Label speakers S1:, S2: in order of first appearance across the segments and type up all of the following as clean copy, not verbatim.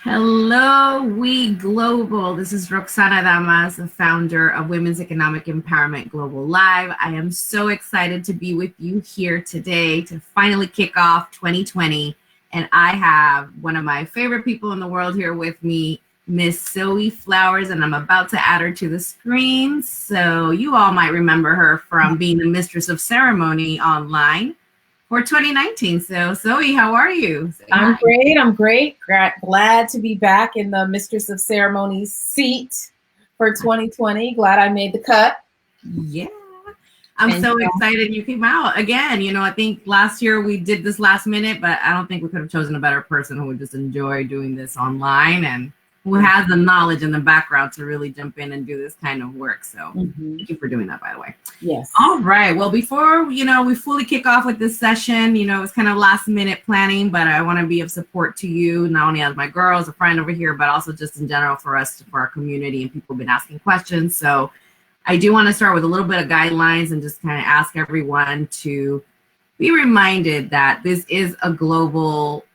S1: Hello, We Global. This is Roxana Damas, the founder of Women's Economic Empowerment Global Live. I am so excited to be with you here today to finally kick off 2020. And I have one of my favorite people in the world here with me, Miss Zoe Flowers, and I'm about to add her to the screen. So you all might remember her from being the Mistress of Ceremony online for 2019. So Zoe, how are you?
S2: I'm great. I'm great. Glad to be back in the Mistress of Ceremonies seat for 2020. Glad I made the cut.
S1: Yeah. I'm so excited you came out again. I think last year we did this last minute, but I don't think we could have chosen a better person who would just enjoy doing this online and who has the knowledge and the background to really jump in and do this kind of work. So thank you for doing that, by the way.
S2: Yes.
S1: All right. Well, before, we fully kick off with this session, it's kind of last minute planning, but I want to be of support to you, not only as my girl, as a friend over here, but also just in general for our community, and people have been asking questions. So I do want to start with a little bit of guidelines and just kind of ask everyone to be reminded that this is a global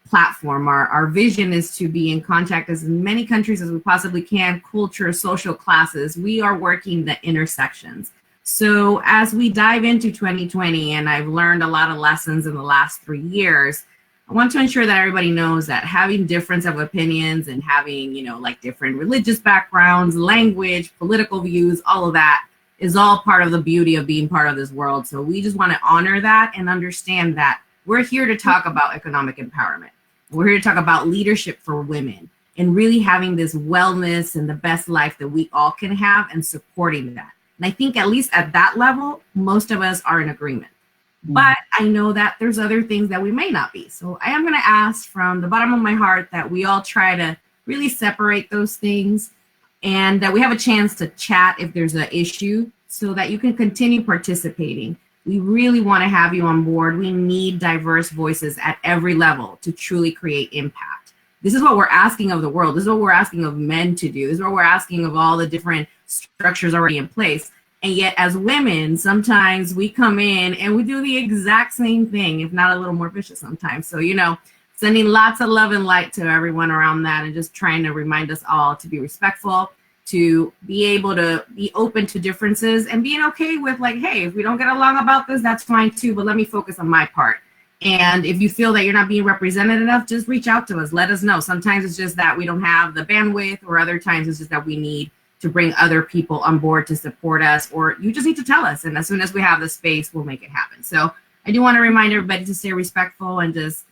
S1: platform. Our vision is to be in contact as many countries as we possibly can, culture, social classes. We are working the intersections. So as we dive into 2020, and I've learned a lot of lessons in the last 3 years, I want to ensure that everybody knows that having difference of opinions and having, different religious backgrounds, language, political views, all of that is all part of the beauty of being part of this world. So we just want to honor that and understand that we're here to talk about economic empowerment. We're here to talk about leadership for women and really having this wellness and the best life that we all can have and supporting that. And I think at least at that level, most of us are in agreement. But I know that there's other things that we may not be. So I am going to ask from the bottom of my heart that we all try to really separate those things and that we have a chance to chat if there's an issue so that you can continue participating. We really want to have you on board. We need diverse voices at every level to truly create impact. This is what we're asking of the world. This is what we're asking of men to do. This is what we're asking of all the different structures already in place. And yet as women, sometimes we come in and we do the exact same thing, if not a little more vicious sometimes. So, sending lots of love and light to everyone around that and just trying to remind us all to be respectful, to be able to be open to differences and being okay with hey, if we don't get along about this, that's fine too, but let me focus on my part. And if you feel that you're not being represented enough, just reach out to us. Let us know. Sometimes it's just that we don't have the bandwidth, or other times it's just that we need to bring other people on board to support us, or you just need to tell us. And as soon as we have the space, we'll make it happen. So I do want to remind everybody to stay respectful and just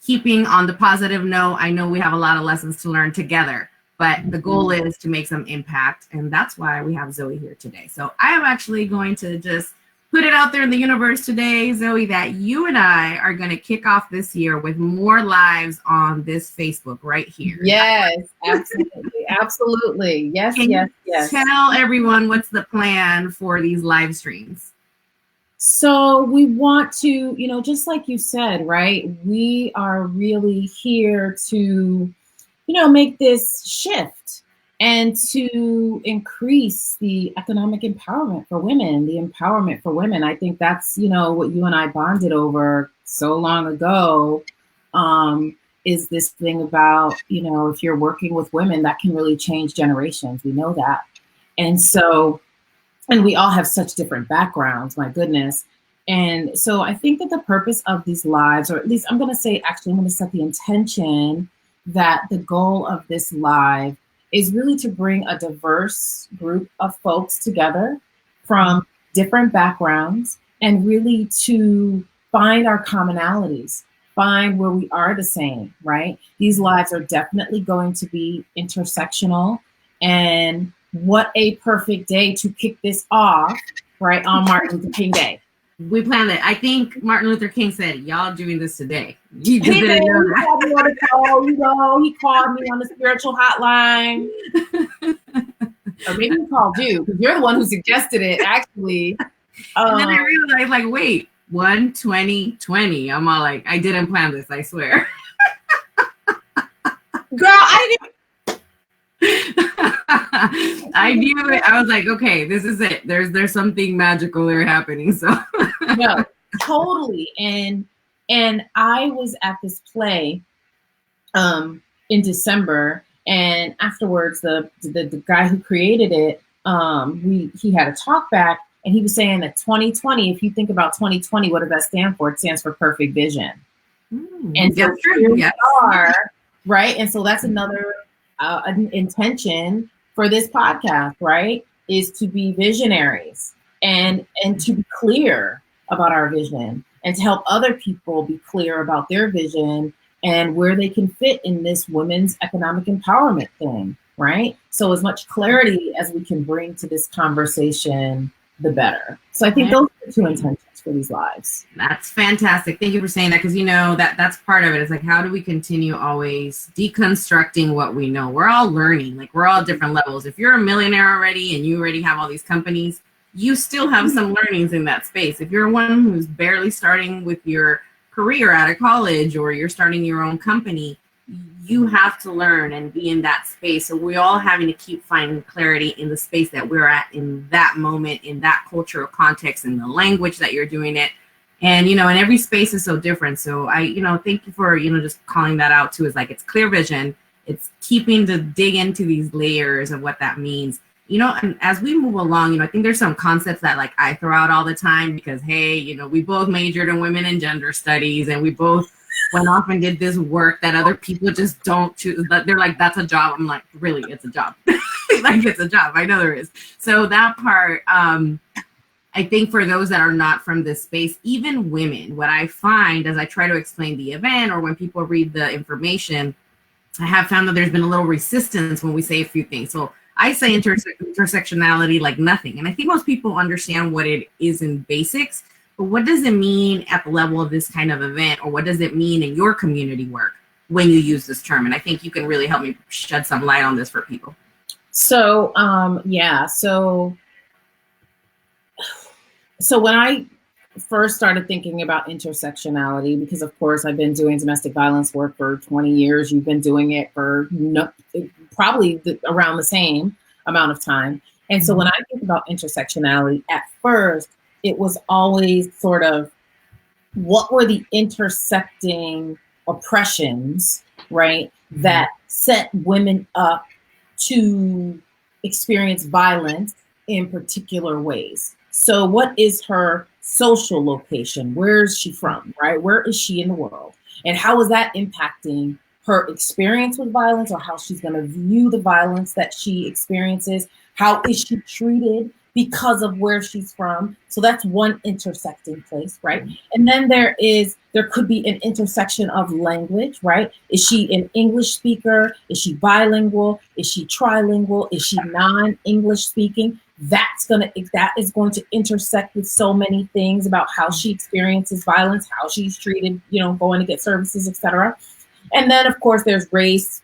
S1: keeping on the positive note. I know we have a lot of lessons to learn together, but the goal is to make some impact. And that's why we have Zoe here today. So I am actually going to just put it out there in the universe today, Zoe, that you and I are going to kick off this year with more lives on this Facebook right here.
S2: Yes, absolutely. Absolutely. Yes, yes.
S1: Tell everyone what's the plan for these live streams.
S2: So we want to, just like you said, right? We are really here to, make this shift and to increase the economic empowerment for women, the empowerment for women. I think that's, what you and I bonded over so long ago, is this thing about, if you're working with women, that can really change generations. We know that. And so, and we all have such different backgrounds, my goodness. And so I think that the purpose of these lives, or at least I'm going to set the intention that the goal of this live is really to bring a diverse group of folks together from different backgrounds and really to find our commonalities, find where we are the same, right? These lives are definitely going to be intersectional, and what a perfect day to kick this off, right, on Martin Luther King Day.
S1: We planned it. I think Martin Luther King said, y'all doing this today.
S2: He called me on the spiritual hotline. Or maybe he called you, because you're the one who suggested it, actually.
S1: And then I realized, wait, 1-20-20. I'm all like, I didn't plan this, I swear.
S2: Girl, I didn't
S1: I knew it. I was like, okay, this is it. There's something magical there happening. So
S2: no, totally. And I was at this play in in December, and afterwards, the guy who created it, he had a talk back, and he was saying that 2020. If you think about 2020, what does that stand for? It stands for perfect vision. And so here we are, right? And so that's another intention for this podcast, right? Is to be visionaries and to be clear about our vision and to help other people be clear about their vision and where they can fit in this women's economic empowerment thing, right? So as much clarity as we can bring to this conversation, the better. So I think those are the two intentions for these lives.
S1: That's fantastic. Thank you for saying that, because you know that's part of it. It's like, how do we continue always deconstructing what we know? We're all learning, like we're all different levels. If you're a millionaire already and you already have all these companies, you still have some learnings in that space. If you're one who's barely starting with your career out of college, or you're starting your own company, you have to learn and be in that space. So we're all having to keep finding clarity in the space that we're at in that moment, in that cultural context, in the language that you're doing it. And, you know, and every space is so different. So I, you know, thank you for, you know, just calling that out too. Is like, it's clear vision. It's keeping to dig into these layers of what that means. You know, and as we move along, you know, I think there's some concepts that like I throw out all the time because, hey, you know, we both majored in women and gender studies, and we both went off and did this work that other people just don't choose. They're like, that's a job. I'm like, really, it's a job. Like, it's a job. I know there is. So that part, I think for those that are not from this space, even women, what I find as I try to explain the event or when people read the information, I have found that there's been a little resistance when we say a few things. So I say intersectionality like nothing. And I think most people understand what it is in basics, but what does it mean at the level of this kind of event, or what does it mean in your community work when you use this term? And I think you can really help me shed some light on this for people.
S2: So, so when I first started thinking about intersectionality, because of course I've been doing domestic violence work for 20 years, you've been doing it for probably around the same amount of time. And so when I think about intersectionality, at first, it was always sort of, what were the intersecting oppressions, right, that set women up to experience violence in particular ways? So what is her social location? Where is she from, right? Where is she in the world? And how is that impacting her experience with violence, or how she's going to view the violence that she experiences? How is she treated because of where she's from? So that's one intersecting place, right? And then there could be an intersection of language, right? Is she an English speaker? Is she bilingual? Is she trilingual? Is she non-English speaking? That is going to intersect with so many things about how she experiences violence, how she's treated, you know, going to get services, etc. And then of course there's race,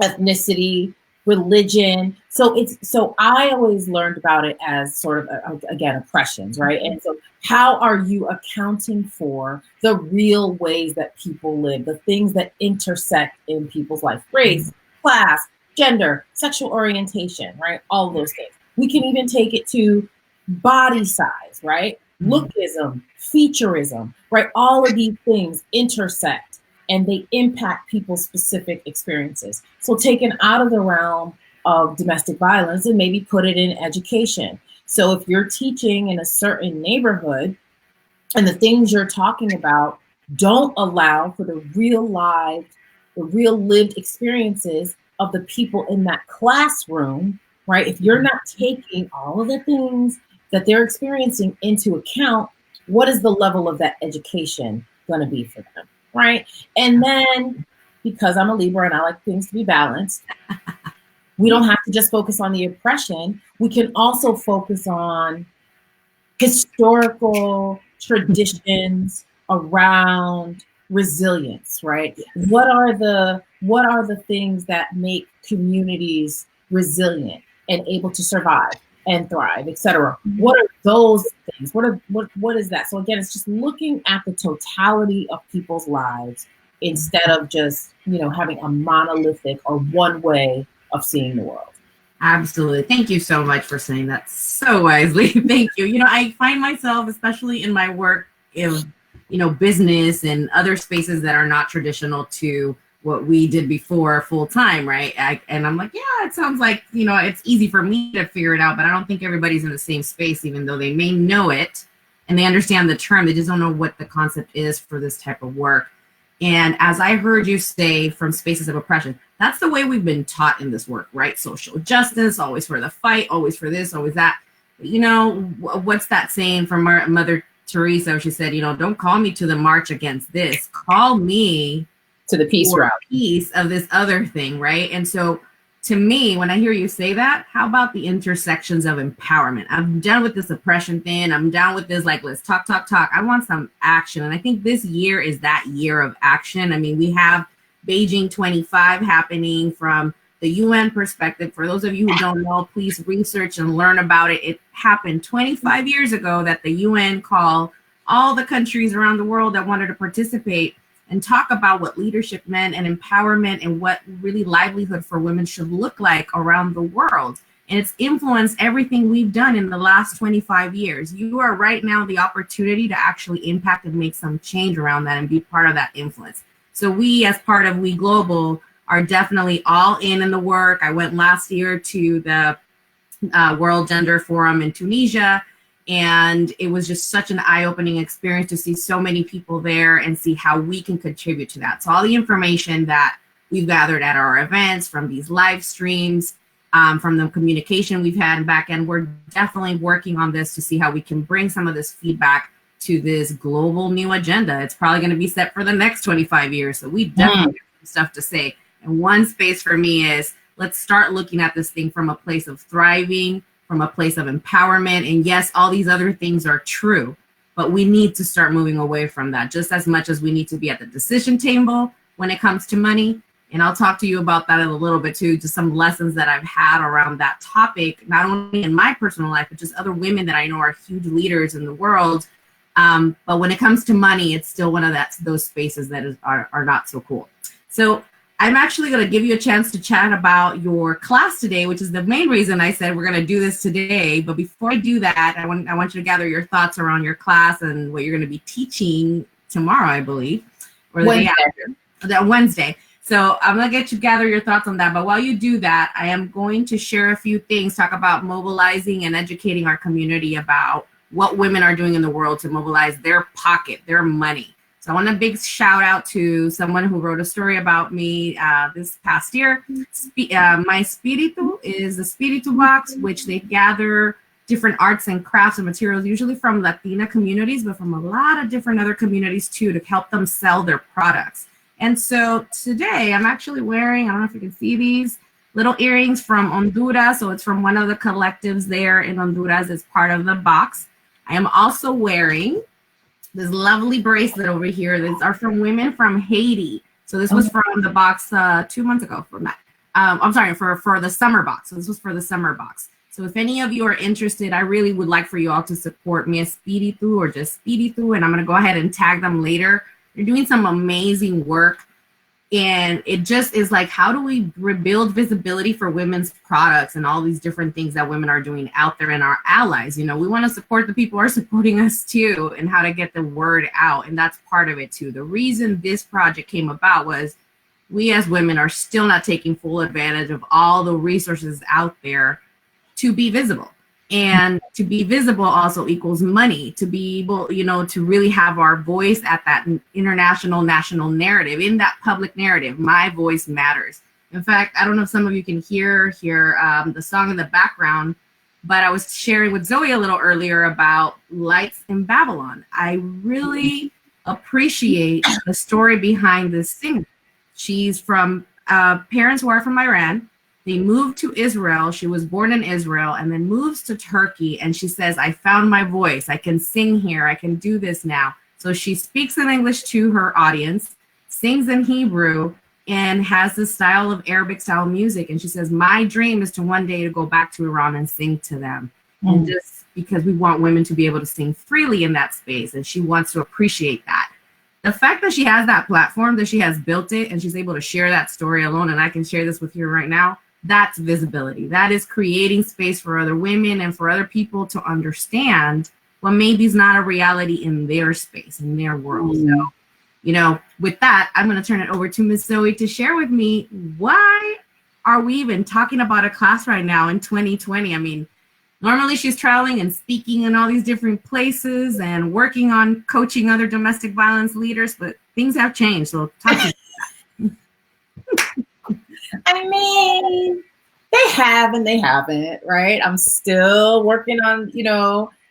S2: ethnicity, religion. So I always learned about it as sort of, again, oppressions, right? And so how are you accounting for the real ways that people live, the things that intersect in people's life, race, class, gender, sexual orientation, right? All of those things. We can even take it to body size, right? Lookism, featureism, right? All of these things intersect and they impact people's specific experiences. So taken out of the realm of domestic violence and maybe put it in education. So if you're teaching in a certain neighborhood and the things you're talking about don't allow for the real lived experiences of the people in that classroom, right? If you're not taking all of the things that they're experiencing into account, what is the level of that education going to be for them, right? And then, because I'm a Libra and I like things to be balanced, we don't have to just focus on the oppression. We can also focus on historical traditions around resilience, right? What are the things that make communities resilient and able to survive and thrive, etc.? What are those things? What is that? So again, it's just looking at the totality of people's lives instead of just, you know, having a monolithic or one way of seeing the world.
S1: Absolutely. Thank you so much for saying that so wisely. Thank you. You know, I find myself, especially in my work, in, you know, business and other spaces that are not traditional to what we did before full time, right? And I'm like, yeah, it sounds like, it's easy for me to figure it out, but I don't think everybody's in the same space, even though they may know it and they understand the term. They just don't know what the concept is for this type of work. And as I heard you say, from spaces of oppression, that's the way we've been taught in this work, right? Social justice, always for the fight, always for this, always that. What's that saying from Mother Teresa? She said, don't call me to the march against this. Call me
S2: to the peace route.
S1: Piece of this other thing, right? And so to me, when I hear you say that, how about the intersections of empowerment? I'm done with this oppression thing. I'm down with this, like, let's talk. I want some action. And I think this year is that year of action. I mean, we have Beijing 25 happening from the UN perspective. For those of you who don't know, please research and learn about it. It happened 25 years ago that the UN called all the countries around the world that wanted to participate and talk about what leadership meant and empowerment and what really livelihood for women should look like around the world. And it's influenced everything we've done in the last 25 years. You are right now the opportunity to actually impact and make some change around that and be part of that influence. So we, as part of We Global, are definitely all in the work. I went last year to the World Gender Forum in Tunisia, and it was just such an eye-opening experience to see so many people there and see how we can contribute to that. So all the information that we've gathered at our events, from these live streams, from the communication we've had back end, we're definitely working on this to see how we can bring some of this feedback to this global new agenda. It's probably going to be set for the next 25 years. So we definitely have some stuff to say. And one space for me is, let's start looking at this thing from a place of thriving, from a place of empowerment. And yes, all these other things are true, but we need to start moving away from that just as much as we need to be at the decision table when it comes to money. And I'll talk to you about that in a little bit too, just some lessons that I've had around that topic, not only in my personal life, but just other women that I know are huge leaders in the world. But when it comes to money, it's still one of those spaces that are not so cool. So I'm actually going to give you a chance to chat about your class today, which is the main reason I said we're going to do this today. But before I do that, I want you to gather your thoughts around your class and what you're going to be teaching tomorrow, I believe, or the day after, that Wednesday. So I'm going to gather your thoughts on that. But while you do that, I am going to share a few things, talk about mobilizing and educating our community about what women are doing in the world to mobilize their pocket, their money. So I want a big shout out to someone who wrote a story about me this past year. My Spiritu is a Spiritu box, which they gather different arts and crafts and materials, usually from Latina communities, but from a lot of different other communities too, to help them sell their products. And so today I'm actually wearing, I don't know if you can see these little earrings from Honduras. So it's from one of the collectives there in Honduras as part of the box. I am also wearing this lovely bracelet over here. These are from women from Haiti. So this was from the box 2 months ago from that. I'm sorry, for the summer box. So this was for the summer box. So if any of you are interested, I really would like for you all to support Mi Espiritu or just Spiritu. And I'm going to go ahead and tag them later. They're doing some amazing work. And it just is like, how do we rebuild visibility for women's products and all these different things that women are doing out there and our allies? We want to support the people who are supporting us too, and how to get the word out. And that's part of it too. The reason this project came about was we as women are still not taking full advantage of all the resources out there to be visible. And to be visible also equals money, to be able, to really have our voice at that international, national narrative, in that public narrative. My voice matters. In fact, I don't know if some of you can hear the song in the background, but I was sharing with Zoe a little earlier about Lights in Babylon. I really appreciate the story behind this singer. She's from parents who are from Iran. They moved to Israel. She was born in Israel and then moves to Turkey. And she says, I found my voice. I can sing here. I can do this now. So she speaks in English to her audience, sings in Hebrew, and has this style of Arabic style music. And she says, my dream is to one day to go back to Iran and sing to them. And just because we want women to be able to sing freely in that space. And she wants to appreciate that. The fact that she has that platform, that she has built it, and she's able to share that story alone, and I can share this with you right now, that's visibility. That is creating space for other women and for other people to understand what maybe is not a reality in their space, in their world. So with that, I'm going to turn it over to Miss Zoe to share with me, why are we even talking about a class right now in 2020? I mean, normally she's traveling and speaking in all these different places and working on coaching other domestic violence leaders, but things have changed. So talk to me.
S2: I mean, they have and they haven't, right? I'm still working on,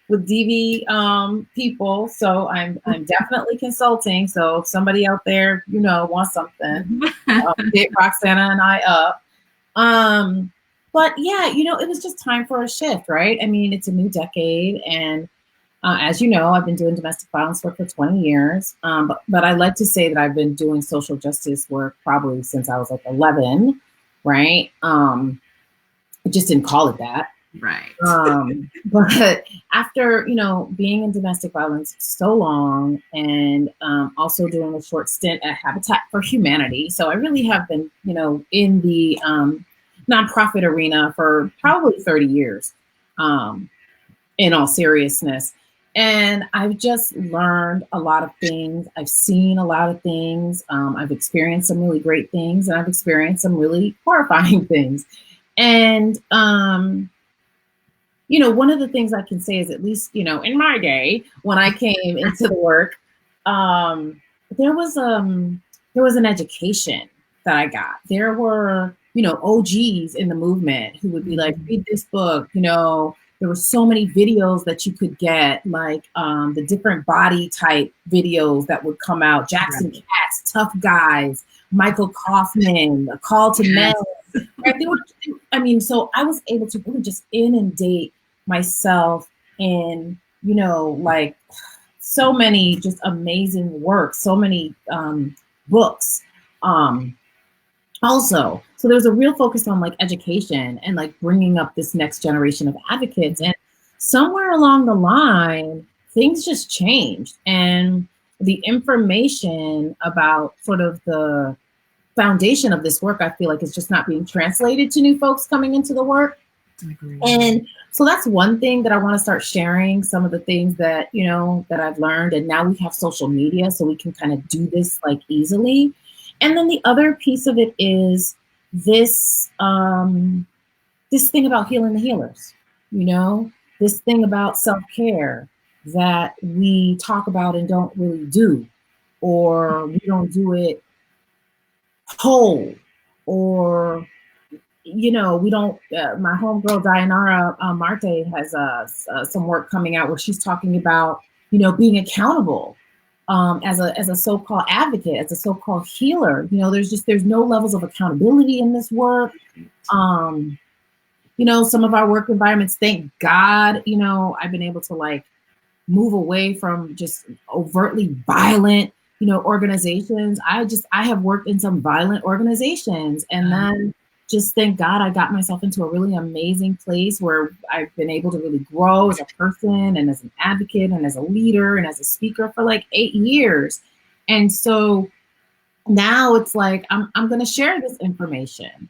S2: with DV people. So I'm definitely consulting. So if somebody out there, wants something, hit Roxana and I up. But yeah, it was just time for a shift, right? I mean, it's a new decade, and as you know, I've been doing domestic violence work for 20 years. But I like to say that I've been doing social justice work probably since I was like 11, right? I just didn't call it that.
S1: Right.
S2: But after, being in domestic violence so long, and also doing a short stint at Habitat for Humanity. So I really have been, in the nonprofit arena for probably 30 years, in all seriousness. And I've just learned a lot of things. I've seen a lot of things. I've experienced some really great things, and I've experienced some really horrifying things. And, one of the things I can say is, at least, in my day, when I came into the work, there was an education that I got. There were, OGs in the movement who would be like, read this book, there were so many videos that you could get, like the different body type videos that would come out. Jackson Katz, Tough Guys, Michael Kaufman, A Call to Men. Right? So I was able to really just inundate myself in, like so many just amazing works, so many books. Also, so there was a real focus on like education and like bringing up this next generation of advocates. And somewhere along the line, things just changed. And the information about sort of the foundation of this work, I feel like, is just not being translated to new folks coming into the work. And so that's one thing that I want to start sharing, some of the things that, that I've learned. And now we have social media, so we can kind of do this like easily. And then the other piece of it is this, this thing about healing the healers, this thing about self-care that we talk about and don't really do, or we don't do it whole, or we don't. My homegirl Dayanara Marte has some work coming out where she's talking about being accountable as a so-called advocate, as a so-called healer. There's no levels of accountability in this work. Some of our work environments, thank God, I've been able to like move away from just overtly violent organizations. I have worked in some violent organizations, and then just thank God I got myself into a really amazing place where I've been able to really grow as a person and as an advocate and as a leader and as a speaker for like 8 years. And so now it's like, I'm going to share this information,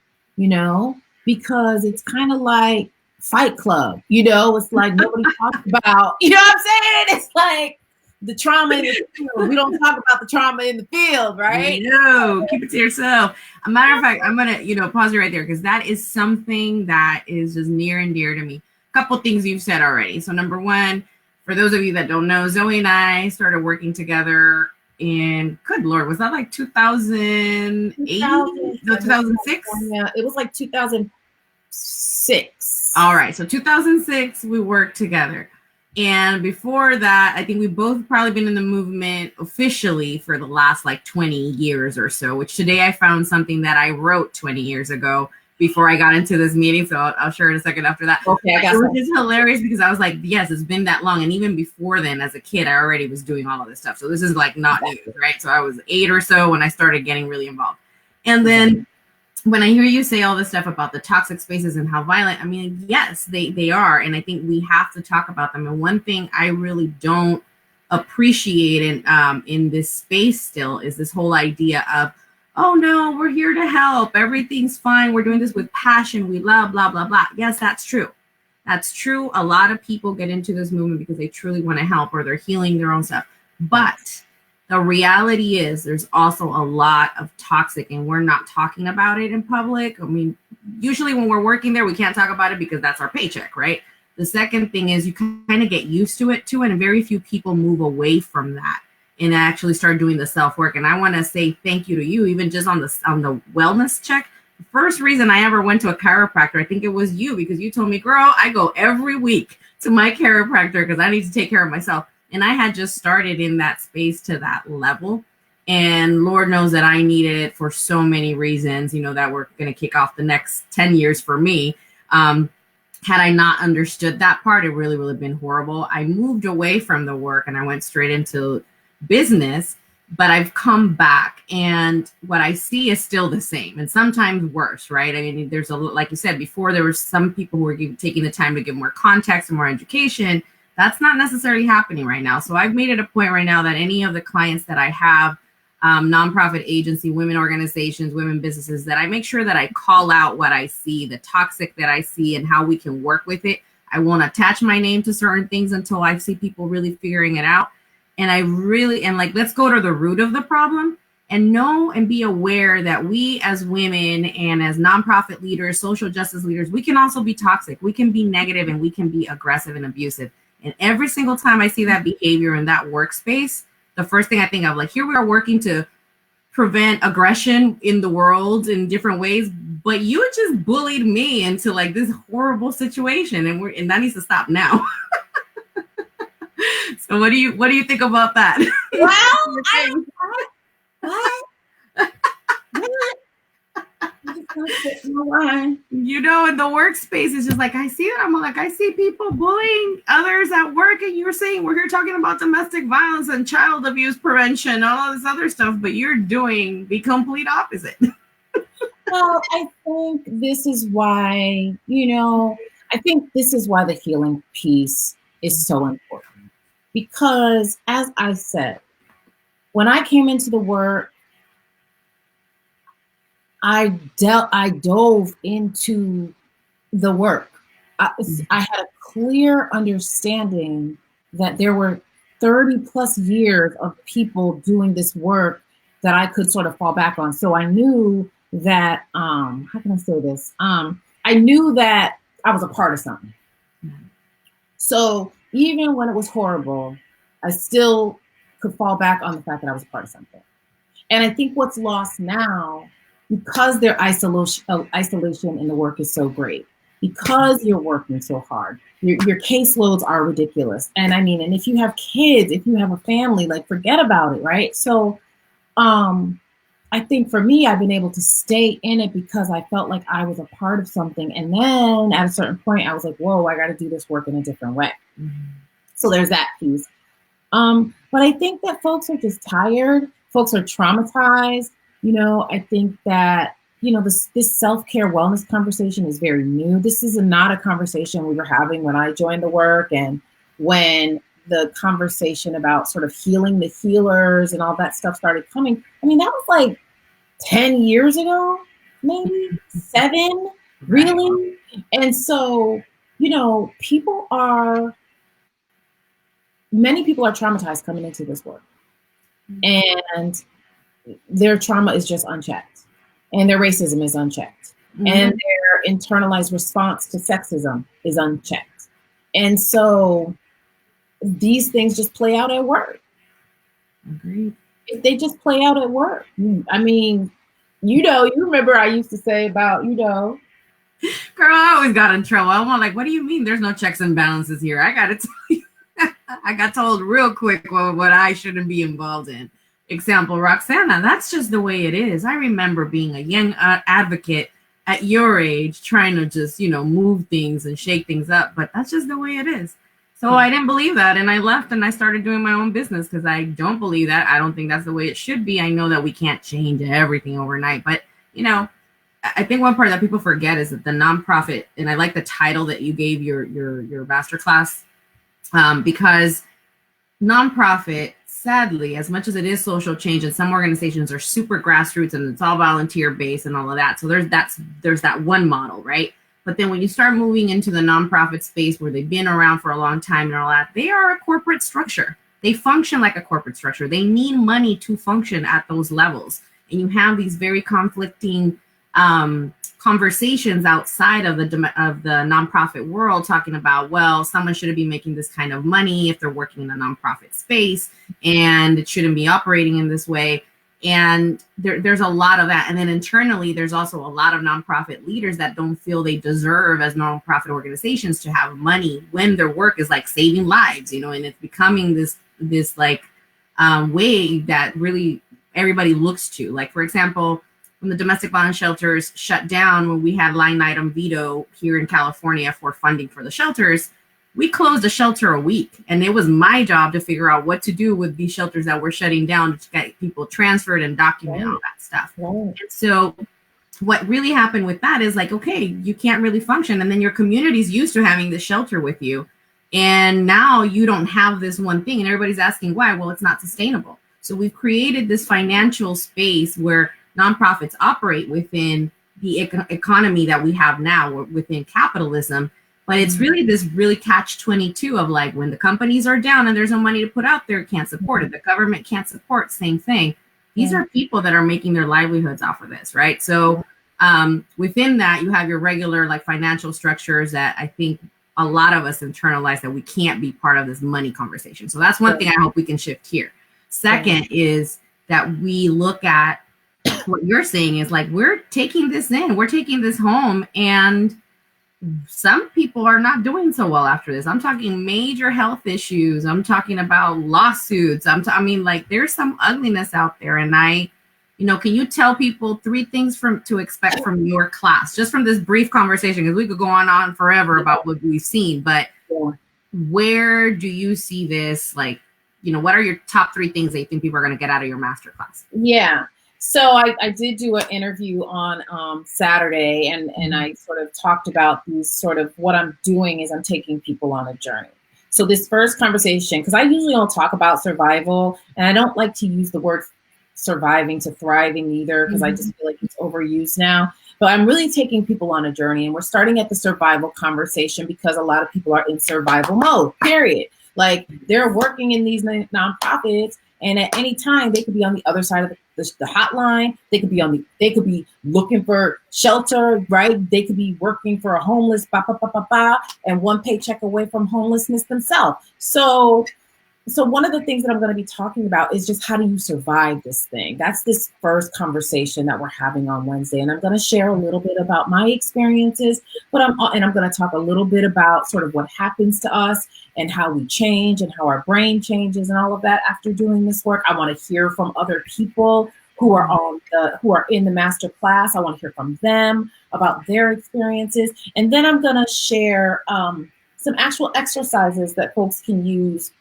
S2: because it's kind of like Fight Club, it's like nobody talks about, what I'm saying? It's like the trauma in the field. We don't talk about the trauma in the field, right?
S1: No, keep it to yourself. A matter of fact, I'm gonna pause you right there, because that is something that is just near and dear to me. A couple things you've said already. So number one, for those of you that don't know, Zoe and I started working together in, good Lord, was that like 2008? No, 2006?
S2: Yeah, it was like 2006.
S1: All right, so 2006, we worked together. And before that, I think we've both probably been in the movement officially for the last like 20 years or so, which today I found something that I wrote 20 years ago before I got into this meeting. So I'll share in a second after that.
S2: Okay, I got
S1: it was just hilarious because I was like, yes, it's been that long. And even before then, as a kid, I already was doing all of this stuff. So this is like not news, right? So I was 8 or so when I started getting really involved. And then when I hear you say all this stuff about the toxic spaces and how violent, I mean, yes, they are. And I think we have to talk about them. And one thing I really don't appreciate in this space still is this whole idea of, oh no, we're here to help. Everything's fine. We're doing this with passion. We love, blah, blah, blah. Yes, that's true. That's true. A lot of people get into this movement because they truly want to help or they're healing their own stuff. But The reality is there's also a lot of toxic, and we're not talking about it in public. I mean, usually when we're working there, we can't talk about it because that's our paycheck, right? The second thing is you kind of get used to it too, and very few people move away from that and actually start doing the self work. And I want to say thank you to you, even just on the wellness check. The first reason I ever went to a chiropractor, I think it was you, because you told me, girl, I go every week to my chiropractor because I need to take care of myself. And I had just started in that space to that level. And Lord knows that I needed it for so many reasons, you know, that were going to kick off the next 10 years for me. Had I not understood that part, it really would have been horrible. I moved away from the work and I went straight into business, but I've come back and what I see is still the same and sometimes worse, right? I mean, there's like you said before, there were some people who were taking the time to give more context and more education. That's not necessarily happening right now. So I've made it a point right now that any of the clients that I have, nonprofit agency, women organizations, women businesses, that I make sure that I call out what I see, the toxic that I see and how we can work with it. I won't attach my name to certain things until I see people really figuring it out. And let's go to the root of the problem and know and be aware that we as women and as nonprofit leaders, social justice leaders, we can also be toxic. We can be negative and we can be aggressive and abusive. And every single time I see that behavior in that workspace, the first thing I think of, like, here we are working to prevent aggression in the world in different ways, but you just bullied me into like this horrible situation, and that needs to stop now. So what do you think about that?
S2: Well,
S1: you know, in the workspace, it's just like I see that. I see people bullying others at work, and you're saying we're here talking about domestic violence and child abuse prevention, all this other stuff, but you're doing the complete opposite.
S2: Well, I think this is why, the healing piece is so important. Because as I said, when I came into the work, I dove into the work. I had a clear understanding that there were 30 plus years of people doing this work that I could sort of fall back on. So I knew that, how can I say this? I knew that I was a part of something. So even when it was horrible, I still could fall back on the fact that I was a part of something. And I think what's lost now, because their isolation in the work is so great, because you're working so hard, your caseloads are ridiculous. And I mean, and if you have kids, if you have a family, like, forget about it, right? So I think for me, I've been able to stay in it because I felt like I was a part of something. And then at a certain point, I was like, whoa, I got to do this work in a different way. Mm-hmm. So there's that piece. But I think that folks are just tired. Folks are traumatized. I think that, this self-care wellness conversation is very new. This is not a conversation we were having when I joined the work, and when the conversation about sort of healing the healers and all that stuff started coming. I mean, that was like 10 years ago, maybe 7, really. And so, many people are traumatized coming into this work, and their trauma is just unchecked, and their racism is unchecked, and their internalized response to sexism is unchecked. And so these things just play out at work. Agreed. They just play out at work. I mean, you remember I used to say about, girl,
S1: I always got in trouble. I'm like, what do you mean there's no checks and balances here? I got to tell you, I got told real quick what I shouldn't be involved in. Example, Roxana, that's just the way it is. I remember being a young advocate at your age, trying to just, move things and shake things up, but that's just the way it is. So I didn't believe that, and I left and I started doing my own business because I don't believe that. I don't think that's the way it should be. I know that we can't change everything overnight, but, I think one part that people forget is that the nonprofit, and I like the title that you gave your masterclass, because nonprofit, sadly, as much as it is social change, and some organizations are super grassroots and it's all volunteer based and all of that. So there's that one model, right? But then when you start moving into the nonprofit space where they've been around for a long time and all that, they are a corporate structure. they function like a corporate structure. They need money to function at those levels. And you have these very conflicting conversations outside of the nonprofit world talking about, well, someone shouldn't be making this kind of money if they're working in a nonprofit space, and it shouldn't be operating in this way. And there's a lot of that. And then internally, there's also a lot of nonprofit leaders that don't feel they deserve as nonprofit organizations to have money when their work is like saving lives, you know, and it's becoming this like way that really everybody looks to. Like, for example, when the domestic violence shelters shut down, when we had line item veto here in California for funding for the shelters, we closed a shelter a week, and it was my job to figure out what to do with these shelters that were shutting down to get people transferred and document all that stuff. And so what really happened with that is like, okay, you can't really function. And then your community's used to having the shelter with you. And now you don't have this one thing, and everybody's asking why. Well, it's not sustainable. So we've created this financial space where nonprofits operate within the economy that we have now, within capitalism. But it's really this really catch-22 of like, when the companies are down and there's no money to put out there, it can't support it. The government can't support, same thing. These are people that are making their livelihoods off of this, right? So within that, you have your regular like financial structures that I think a lot of us internalize that we can't be part of this money conversation. So that's one thing I hope we can shift here. Second is that we look at what you're saying is like, we're taking this in, we're taking this home, and some people are not doing so well after this. I'm talking major health issues. I'm talking about lawsuits. I mean, like, there's some ugliness out there. And can you tell people 3 things to expect from your class, just from this brief conversation? Because we could go on forever about what we've seen, but where do you see this? Like, what are your top 3 things that you think people are going to get out of your masterclass?
S2: Yeah. So I did do an interview on Saturday, and I sort of talked about these sort of, what I'm doing is I'm taking people on a journey. So this first conversation, because I usually don't talk about survival, and I don't like to use the word surviving to thriving either, because I just feel like it's overused now. But I'm really taking people on a journey, and we're starting at the survival conversation because a lot of people are in survival mode, period. Like, they're working in these nonprofits, and at any time they could be on the other side of the hotline. They could be looking for shelter, right? They could be working for a homeless, and one paycheck away from homelessness themselves. So one of the things that I'm going to be talking about is just, how do you survive this thing? That's this first conversation that we're having on Wednesday. And I'm going to share a little bit about my experiences, but I'm going to talk a little bit about sort of what happens to us and how we change and how our brain changes and all of that after doing this work. I want to hear from other people who are in the master class. I want to hear from them about their experiences. And then I'm going to share some actual exercises that folks can use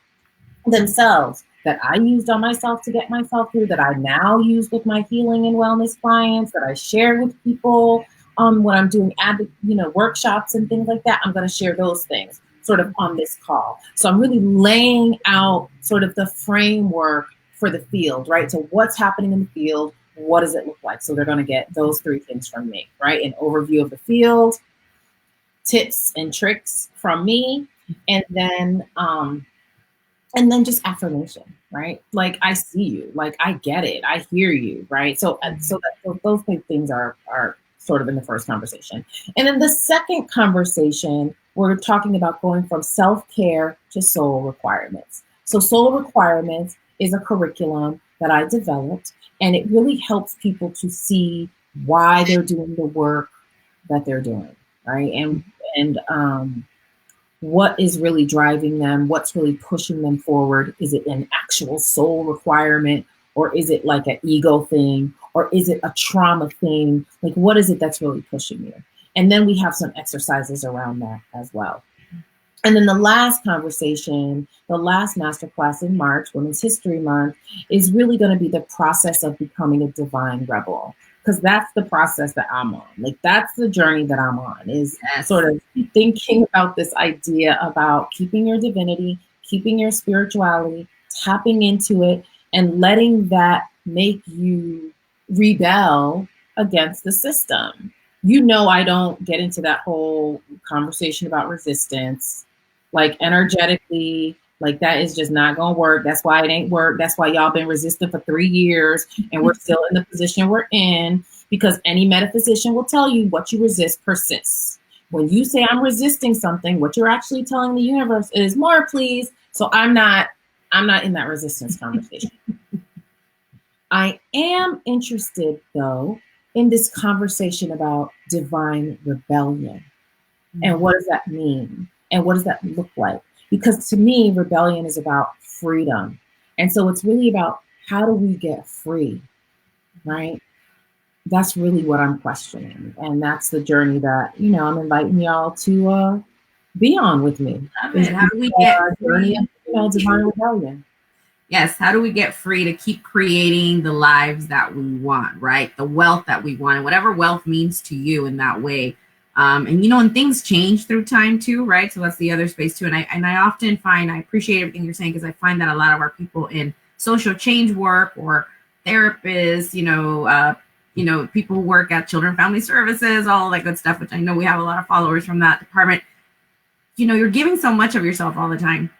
S2: themselves, that I used on myself to get myself through, that I now use with my healing and wellness clients, that I share with people when I'm doing workshops and things like that. I'm going to share those things sort of on this call. So I'm really laying out sort of the framework for the field, right? So what's happening in the field? What does it look like? So they're going to get those 3 things from me, right? An overview of the field, tips and tricks from me, and then just affirmation, right? Like, I see you, like, I get it, I hear you, right? So those big things are sort of in the first conversation. And then the second conversation, we're talking about going from self-care to soul requirements. So soul requirements is a curriculum that I developed, and it really helps people to see why they're doing the work that they're doing, right? And what is really driving them, what's really pushing them forward. Is it an actual soul requirement, or is it like an ego thing, or is it a trauma thing? Like, what is it that's really pushing you? And then we have some exercises around that as well. And then the last conversation, the last masterclass in March, Women's History Month, is really going to be the process of becoming a divine rebel. Because that's the process that I'm on. Like, that's the journey that I'm on, is sort of thinking about this idea about keeping your divinity, keeping your spirituality, tapping into it, and letting that make you rebel against the system. I don't get into that whole conversation about resistance. Like, energetically, Like, that is just not gonna work. That's why it ain't work. That's why y'all been resistant for 3 years and we're still in the position we're in, because any metaphysician will tell you what you resist persists. When you say I'm resisting something, what you're actually telling the universe is more, please. So I'm not in that resistance conversation. I am interested, though, in this conversation about divine rebellion. And what does that mean? And what does that look like? Because to me, rebellion is about freedom. And so it's really about, how do we get free, right? That's really what I'm questioning. And that's the journey that, I'm inviting y'all to be on with me.
S1: Love it. How do we get free?
S2: Divine rebellion.
S1: Yes. How do we get free to keep creating the lives that we want, right? The wealth that we want, and whatever wealth means to you in that way. And things change through time too, right? So that's the other space too. And I often find, I appreciate everything you're saying, because I find that a lot of our people in social change work, or therapists, people who work at Children and Family Services, all that good stuff, which I know we have a lot of followers from that department. You're giving so much of yourself all the time.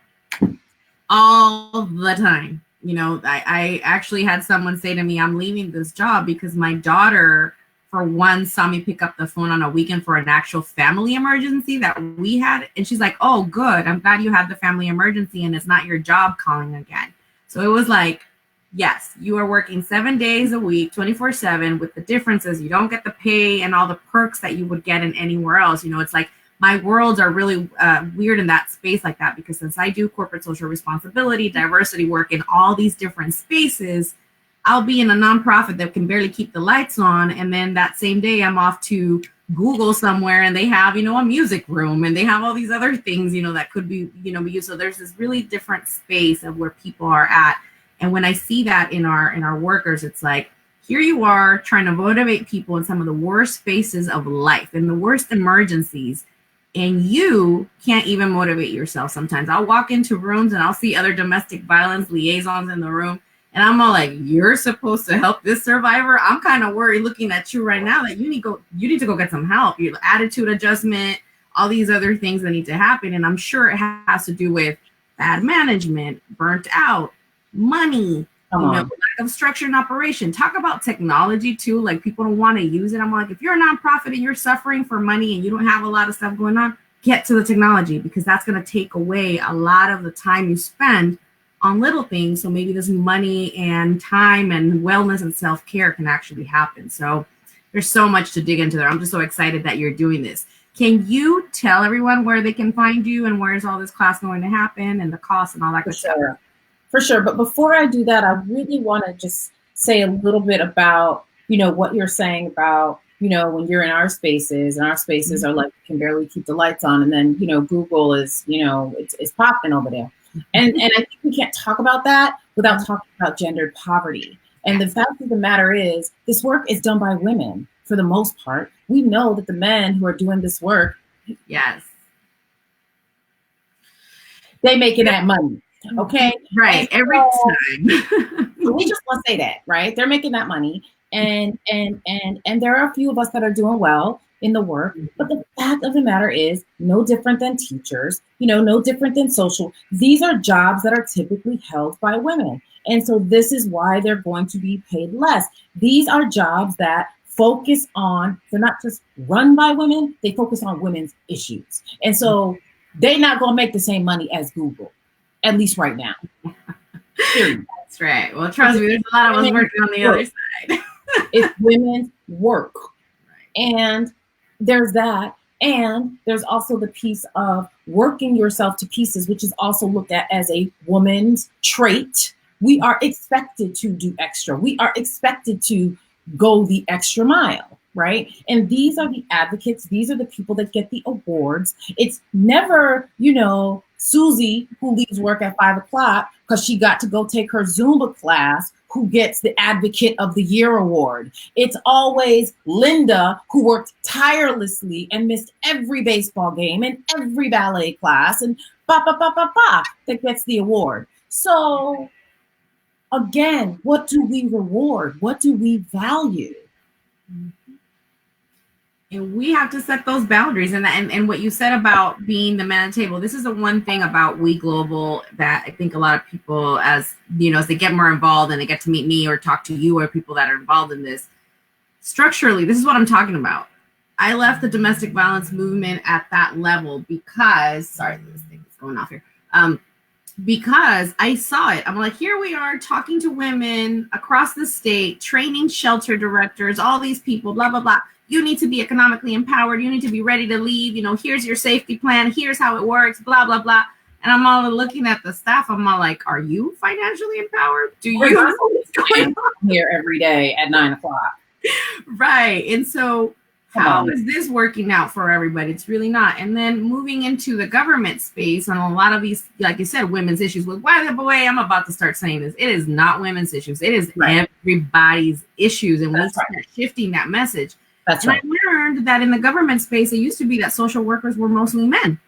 S1: All the time. I actually had someone say to me, I'm leaving this job because my daughter, for one, saw me pick up the phone on a weekend for an actual family emergency that we had. And she's like, oh, good. I'm glad you had the family emergency and it's not your job calling again. So it was like, yes, you are working 7 days a week, 24/7, with the differences. You don't get the pay and all the perks that you would get in anywhere else. It's like, my worlds are really weird in that space like that, because since I do corporate social responsibility, diversity work in all these different spaces, I'll be in a nonprofit that can barely keep the lights on. And then that same day I'm off to Google somewhere and they have, a music room, and they have all these other things, that could be, be used. So there's this really different space of where people are at. And when I see that in our workers, it's like, here you are trying to motivate people in some of the worst spaces of life, in the worst emergencies, and you can't even motivate yourself. Sometimes I'll walk into rooms and I'll see other domestic violence liaisons in the room, and I'm all like, you're supposed to help this survivor? I'm kind of worried looking at you right now that you need to go get some help. Your attitude adjustment, all these other things that need to happen. And I'm sure it has to do with bad management, burnt out, money, lack of structure and operation. Talk about technology too. Like, people don't want to use it. I'm like, if you're a nonprofit and you're suffering for money and you don't have a lot of stuff going on, get to the technology, because that's going to take away a lot of the time you spend on little things. So maybe this money and time and wellness and self-care can actually happen. So there's so much to dig into there. I'm just so excited that you're doing this. Can you tell everyone where they can find you, and where's all this class going to happen, and the cost and all that good stuff?
S2: For sure. But before I do that, I really want to just say a little bit about, what you're saying about, when you're in our spaces, and our spaces are like, you can barely keep the lights on. And then, Google is, it's popping over there. And I think we can't talk about that without talking about gendered poverty. And the fact of the matter is, this work is done by women for the most part. We know that the men who are doing this work,
S1: yes,
S2: they making that money. Okay.
S1: Right. Every time.
S2: So we just want to say that, right? They're making that money. And there are a few of us that are doing well in the work. But the fact of the matter is, no different than teachers, no different than social. These are jobs that are typically held by women. And so this is why they're going to be paid less. These are jobs that focus on, they're not just run by women, they focus on women's issues. And so they're not going to make the same money as Google, at least right now.
S1: That's right. Well, trust me, there's a lot of us working on the other side.
S2: It's women's work. Right. And there's that. And there's also the piece of working yourself to pieces, which is also looked at as a woman's trait. We are expected to do extra. We are expected to go the extra mile, right? And these are the advocates. These are the people that get the awards. It's never, Susie, who leaves work at 5 o'clock because she got to go take her Zumba class, who gets the Advocate of the Year award. It's always Linda, who worked tirelessly and missed every baseball game and every ballet class, and that gets the award. So again, what do we reward? What do we value?
S1: And we have to set those boundaries. And what you said about being the man at the table, this is the one thing about We Global that I think a lot of people, as you know, as they get more involved and they get to meet me or talk to you or people that are involved in this, structurally, this is what I'm talking about. I left the domestic violence movement at that level because, sorry, this thing is going off here. Because I saw it. I'm like, here we are talking to women across the state, training shelter directors, all these people, blah, blah, blah. You need to be economically empowered. You need to be ready to leave. You know, here's your safety plan. Here's how it works, blah, blah, blah. And I'm all looking at the staff. I'm all like, are you financially empowered? Do you know what's going on
S2: here every day at 9:00?
S1: Right. And so how is this working out for everybody? It's really not. And then moving into the government space on a lot of these, like you said, women's issues. With by the way, I'm about to start saying this. It is not women's issues. It is everybody's issues. And we start shifting that message. That's and I learned that in the government space, it used to be that social workers were mostly men.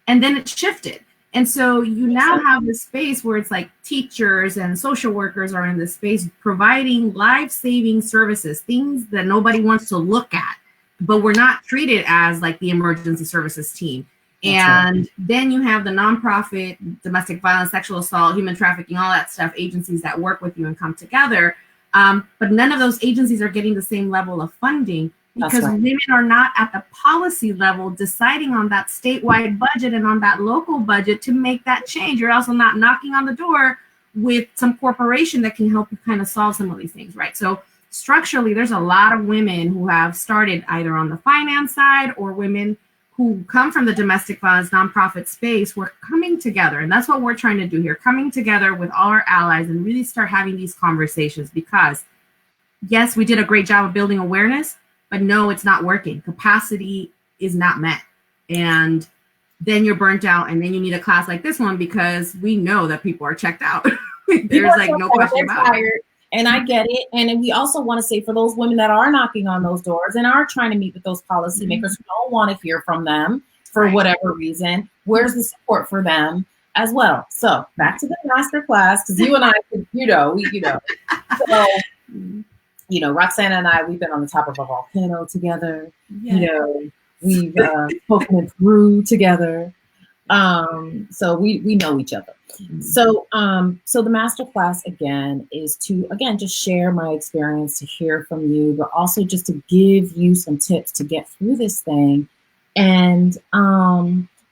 S1: And then it shifted. And so you now have this space where it's like teachers and social workers are in this space providing life-saving services, things that nobody wants to look at, but we're not treated as like the emergency services team. And then you have the nonprofit, domestic violence, sexual assault, human trafficking, all that stuff, agencies that work with you and come together. But none of those agencies are getting the same level of funding because women are not at the policy level deciding on that statewide budget and on that local budget to make that change. You're also not knocking on the door with some corporation that can help you kind of solve some of these things, right? So structurally, there's a lot of women who have started either on the finance side or women who come from the domestic violence nonprofit space. We're coming together, and that's what we're trying to do here, coming together with all our allies and really start having these conversations because, yes, we did a great job of building awareness, but no, it's not working. Capacity is not met. And then you're burnt out, and then you need a class like this one because we know that people are checked out. There's like no question about it.
S2: And I get it. And we also want to say for those women that are knocking on those doors and are trying to meet with those policymakers who don't want to hear from them for whatever reason, where's the support for them as well? So back to the masterclass, because you and I, So, Roxana and I, we've been on the top of a volcano together. Yeah. We've spoken in Peru together. So we know each other. So the masterclass again is to just share my experience, to hear from you, but also just to give you some tips to get through this thing. And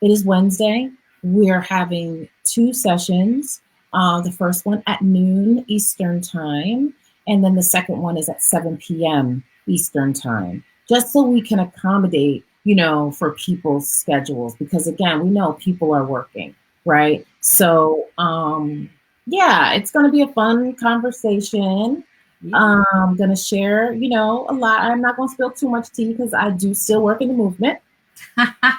S2: it is Wednesday. We're having 2 sessions. The first one at noon Eastern time, and then the second one is at 7 p.m. Eastern time, just so we can accommodate for people's schedules, because again, we know people are working, right? So, it's going to be a fun conversation. I'm going to share, a lot. I'm not going to spill too much tea because I do still work in the movement, but I'm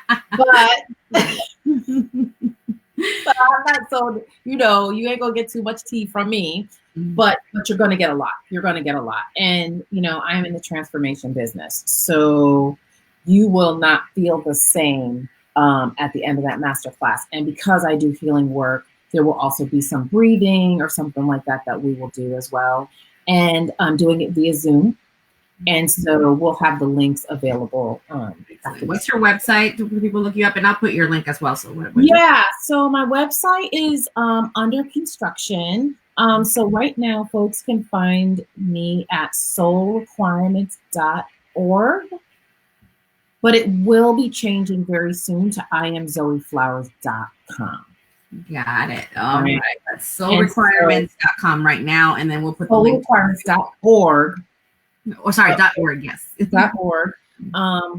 S2: not so, you ain't going to get too much tea from me, but you're going to get a lot. You're going to get a lot. And, I'm in the transformation business. So you will not feel the same at the end of that masterclass. And because I do healing work, there will also be some breathing or something like that we will do as well. And I'm doing it via Zoom. And so we'll have the links available.
S1: What's your website? Do people look you up? And I'll put your link as well. So
S2: so my website is under construction. So right now, folks can find me at soulrequirements.org. But it will be changing very soon to iamzoeflowers.com.
S1: Got it. All right. That's soulrequirements.com right now. And then we'll put the link.
S2: Soulrequirements.org.
S1: Oh, sorry, .org, yes.
S2: .org.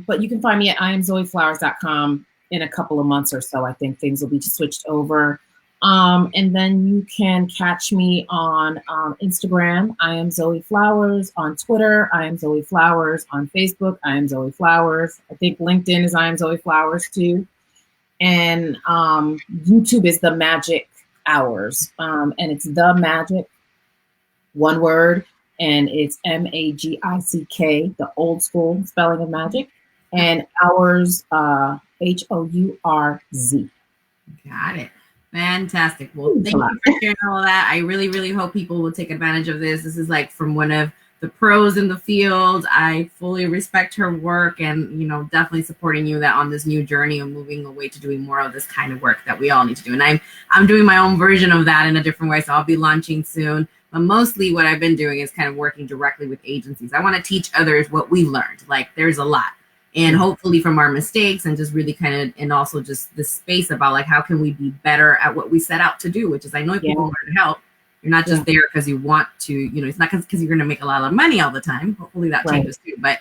S2: But you can find me at iamzoeflowers.com in a couple of months or so. I think things will be switched over. And then you can catch me on Instagram, I am Zoe Flowers, on Twitter, I am Zoe Flowers, on Facebook, I am Zoe Flowers. I think LinkedIn is I am Zoe Flowers too. And YouTube is The Magic Hours. And it's The Magic, one word, and it's MAGICK, the old school spelling of magic, and Hours, HOURZ.
S1: Got it. Fantastic. Well, thank you for sharing all of that. I really, really hope people will take advantage of this. This is like from one of the pros in the field. I fully respect her work, and definitely supporting you that on this new journey of moving away to doing more of this kind of work that we all need to do. And I'm doing my own version of that in a different way, so I'll be launching soon. But mostly what I've been doing is kind of working directly with agencies. I want to teach others what we learned. Like, there's a lot. And hopefully from our mistakes, and just really kind of, and also just the space about like, how can we be better at what we set out to do, which is, I know people want to help. You're not just there because you want to, it's not because you're going to make a lot of money all the time. Hopefully that changes too. But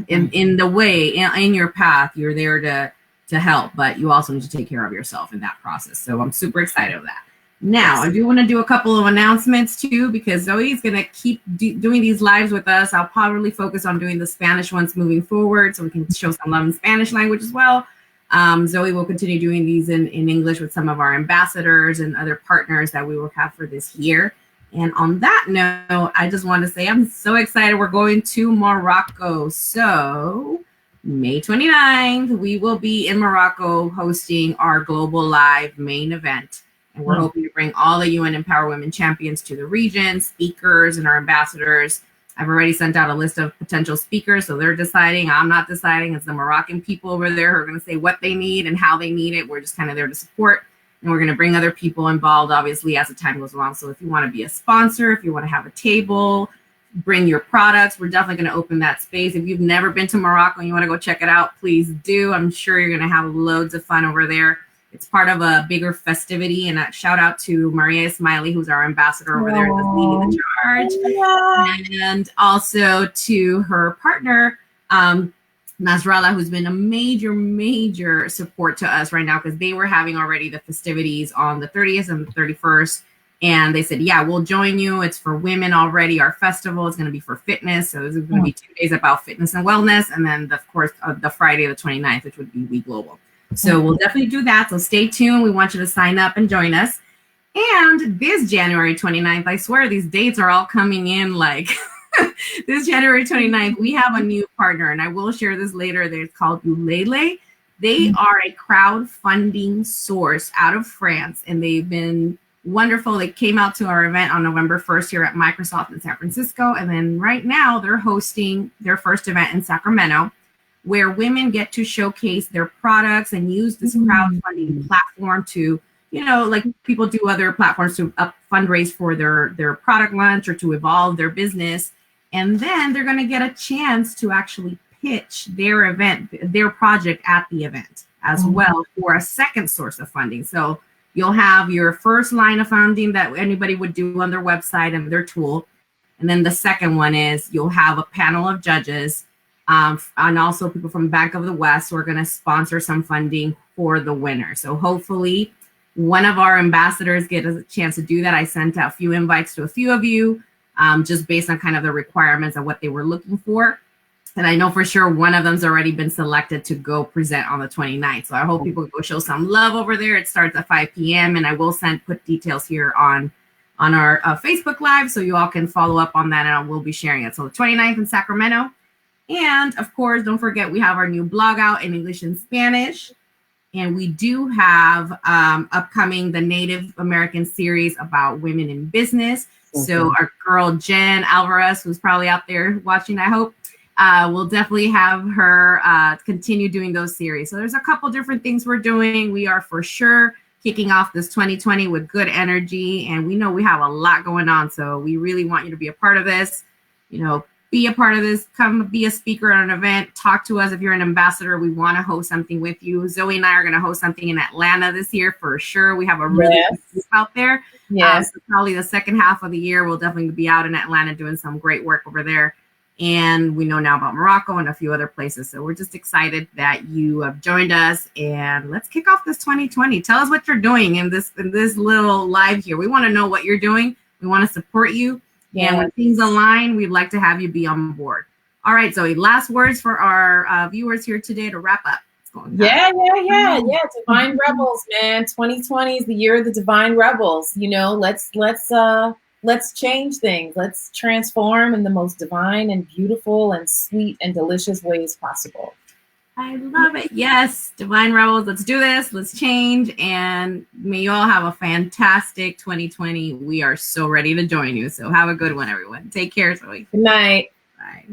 S1: in the way, in your path, you're there to help, but you also need to take care of yourself in that process. So I'm super excited of that. Now, I do want to do a couple of announcements too, because Zoe is going to keep doing these lives with us. I'll probably focus on doing the Spanish ones moving forward, so we can show some love in Spanish language as well. Zoe will continue doing these in English with some of our ambassadors and other partners that we will have for this year. And on that note, I just want to say I'm so excited. We're going to Morocco. So May 29th, we will be in Morocco hosting our Global Live main event. And we're hoping to bring all the UN Empower Women champions to the region, speakers and our ambassadors. I've already sent out a list of potential speakers, so they're deciding. I'm not deciding. It's the Moroccan people over there who are going to say what they need and how they need it. We're just kind of there to support. And we're going to bring other people involved, obviously, as the time goes along. So if you want to be a sponsor, if you want to have a table, bring your products, we're definitely going to open that space. If you've never been to Morocco and you want to go check it out, please do. I'm sure you're going to have loads of fun over there. It's part of a bigger festivity, and a shout out to Maria Smiley, who's our ambassador over there, that's leading the charge, and also to her partner, Nasrallah, who's been a major support to us right now, because they were having already the festivities on the 30th and the 31st, and they said, yeah, we'll join you. It's for women already. Our festival is going to be for fitness, so it's going to be 2 days about fitness and wellness, and then, of course, the Friday the 29th, which would be We Global. So we'll definitely do that. So stay tuned. We want you to sign up and join us. And this January 29th, I swear these dates are all coming in like this January 29th, we have a new partner, and I will share this later. They're called Ulele. They are a crowdfunding source out of France, and they've been wonderful. They came out to our event on November 1st here at Microsoft in San Francisco. And then right now they're hosting their first event in Sacramento, where women get to showcase their products and use this crowdfunding platform to, like people do other platforms to fundraise for their product launch or to evolve their business. And then they're going to get a chance to actually pitch their event, their project at the event as well, for a second source of funding. So you'll have your first line of funding that anybody would do on their website and their tool. And then the second one is you'll have a panel of judges, and also people from Bank of the West who are going to sponsor some funding for the winner. So hopefully one of our ambassadors get a chance to do that. I sent out a few invites to a few of you, just based on kind of the requirements of what they were looking for. And I know for sure one of them's already been selected to go present on the 29th. So I hope people go show some love over there. It starts at 5 p.m. and I will put details here on our Facebook Live, so you all can follow up on that, and I will be sharing it. So the 29th in Sacramento. And of course, don't forget, we have our new blog out in English and Spanish. And we do have upcoming the Native American series about women in business. So our girl, Jen Alvarez, who's probably out there watching, I hope, we'll definitely have her continue doing those series. So there's a couple different things we're doing. We are for sure kicking off this 2020 with good energy. And we know we have a lot going on. So we really want you to be a part of this. Be a part of this, come be a speaker at an event, talk to us. If you're an ambassador, we want to host something with you. Zoe and I are going to host something in Atlanta this year for sure. We have a really good group out there. So probably the second half of the year, we'll definitely be out in Atlanta doing some great work over there. And we know now about Morocco and a few other places. So we're just excited that you have joined us, and let's kick off this 2020. Tell us what you're doing in this little live here. We want to know what you're doing. We want to support you. And when things align, we'd like to have you be on board. All right, Zoe, last words for our viewers here today to wrap up.
S2: Yeah. Divine Rebels, man. 2020 is the year of the Divine Rebels. Let's change things. Let's transform in the most divine and beautiful and sweet and delicious ways possible.
S1: I love it. Yes, Divine Rebels, let's do this. Let's change. And may you all have a fantastic 2020. We are so ready to join you. So have a good one, everyone. Take care, Zoe.
S2: Good night.
S1: Bye.